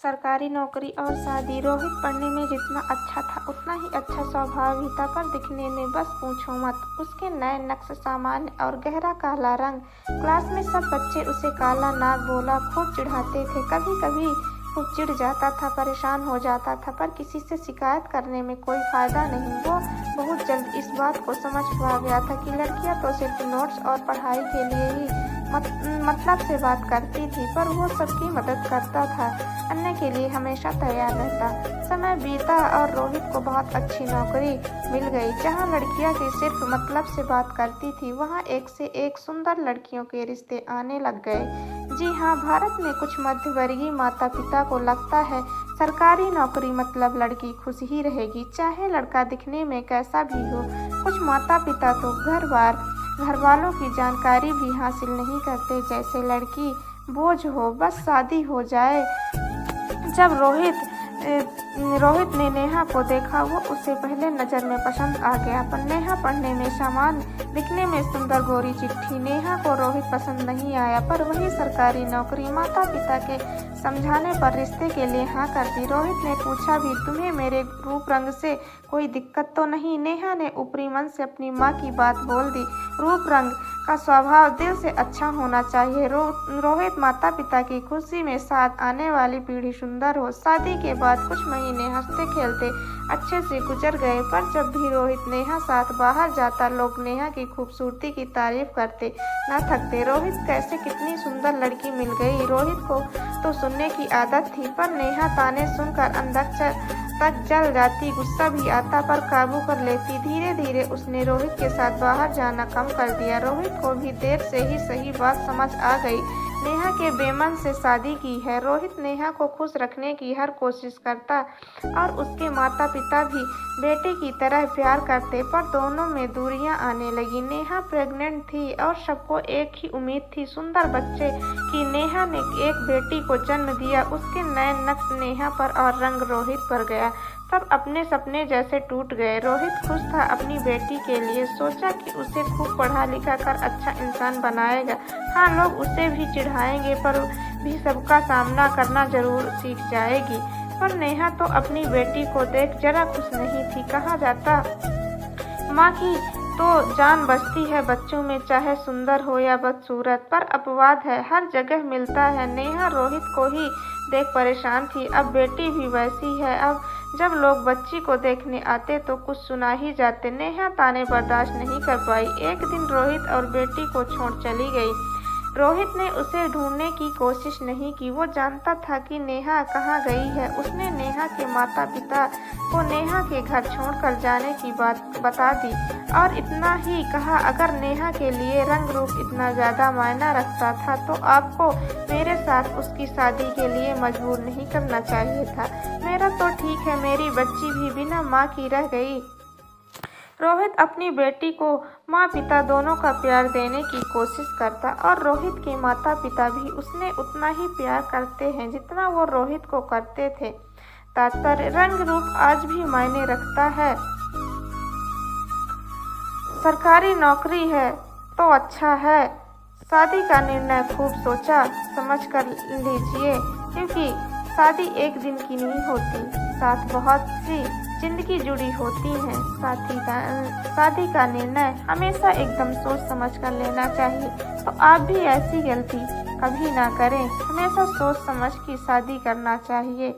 सरकारी नौकरी और शादी। रोहित पढ़ने में जितना अच्छा था उतना ही अच्छा स्वभाव भी था, पर दिखने में बस पूछो मत। उसके नए नक्श, सामान्य और गहरा काला रंग। क्लास में सब बच्चे उसे काला नाग बोला खूब चिढ़ाते थे। कभी कभी खूब चिढ़ जाता था, परेशान हो जाता था, पर किसी से शिकायत करने में कोई फायदा नहीं। वो बहुत जल्द इस बात को समझ पा गया था कि लड़कियां तो सिर्फ नोट्स और पढ़ाई के लिए ही मतलब से बात करती थी, पर वो सबकी मदद करता था, अन्य के लिए हमेशा तैयार रहता। समय बीता और रोहित को बहुत अच्छी नौकरी मिल गई। जहाँ लड़कियां की सिर्फ मतलब से बात करती थी, वहाँ एक से एक सुंदर लड़कियों के रिश्ते आने लग गए। जी हाँ, भारत में कुछ मध्यवर्गीय माता पिता को लगता है सरकारी नौकरी मतलब लड़की खुश ही रहेगी, चाहे लड़का दिखने में कैसा भी हो। कुछ माता पिता तो घर वालों की जानकारी भी हासिल नहीं करते, जैसे लड़की बोझ हो, बस शादी हो जाए। जब रोहित ने नेहा को देखा, वो उसे पहले नज़र में पसंद आ गया। पर नेहा पढ़ने में सामान्य, दिखने में सुंदर गोरी चिट्ठी। नेहा को रोहित पसंद नहीं आया, पर वही सरकारी नौकरी माता पिता के समझाने पर रिश्ते के लिए हाँ कर दी। रोहित ने पूछा भी, तुम्हें मेरे रूप रंग से कोई दिक्कत तो नहीं? नेहा ने ऊपरी मन से अपनी माँ की बात बोल दी। रूप रंग का स्वभाव दिल से अच्छा होना चाहिए। रोहित माता पिता की खुशी में साथ आने वाली पीढ़ी सुंदर हो। शादी के बाद कुछ महीने हंसते खेलते अच्छे से गुजर गए, पर जब भी रोहित नेहा साथ बाहर जाता, लोग नेहा की खूबसूरती की तारीफ करते न थकते। रोहित कैसे कितनी सुंदर लड़की मिल गई। रोहित को तो सुनने की आदत थी, पर नेहा ताने सुनकर अंदर तक जल जाती। गुस्सा भी आता, पर काबू कर लेती। धीरे धीरे उसने रोहित के साथ बाहर जाना कम कर दिया। रोहित को भी देर से ही सही बात समझ आ गई। नेहा के बेमन से शादी की है। रोहित नेहा को खुश रखने की हर कोशिश करता और उसके माता पिता भी बेटे की तरह प्यार करते, पर दोनों में दूरियां आने लगी। नेहा प्रेग्नेंट थी और सबको एक ही उम्मीद थी, सुंदर बच्चे की। नेहा ने एक बेटी को जन्म दिया। उसके नए नक्श नेहा पर और रंग रोहित पर गया। सब अपने सपने जैसे टूट गए। रोहित खुश था अपनी बेटी के लिए, सोचा कि उसे खूब पढ़ा लिखा कर अच्छा इंसान बनाएगा। हाँ, लोग उसे भी चिढ़ाएंगे, पर भी सबका सामना करना जरूर सीख जाएगी। पर नेहा तो अपनी बेटी को देख जरा खुश नहीं थी। कहा जाता माँ की तो जान बसती है बच्चों में, चाहे सुंदर हो या बदसूरत। पर अपवाद है, हर जगह मिलता है। नेहा रोहित को ही देख परेशान थी। अब बेटी भी वैसी है। अब जब लोग बच्ची को देखने आते तो कुछ सुना ही जाते। नेहा ताने बर्दाश्त नहीं कर पाई। एक दिन रोहित और बेटी को छोड़ चली गई। रोहित ने उसे ढूंढने की कोशिश नहीं की। वो जानता था कि नेहा कहाँ गई है। उसने नेहा के माता पिता को नेहा के घर छोड़कर जाने की बात बता दी और इतना ही कहा, अगर नेहा के लिए रंग रूप इतना ज़्यादा मायना रखता था तो आपको मेरे साथ उसकी शादी के लिए मजबूर नहीं करना चाहिए था। मेरा तो ठीक है, मेरी बच्ची भी बिना माँ की रह गई। रोहित अपनी बेटी को माँ पिता दोनों का प्यार देने की कोशिश करता और रोहित के माता पिता भी उसने उतना ही प्यार करते हैं जितना वो रोहित को करते थे। तात्पर्य, रंग रूप आज भी मायने रखता है। सरकारी नौकरी है तो अच्छा है। शादी का निर्णय खूब सोचा समझ कर लीजिए, क्योंकि शादी एक दिन की नहीं होती, साथ बहुत सी जिंदगी जुड़ी होती हैं। शादी का निर्णय हमेशा एकदम सोच समझ कर लेना चाहिए। तो आप भी ऐसी गलती कभी ना करें, हमेशा सोच समझ की शादी करना चाहिए।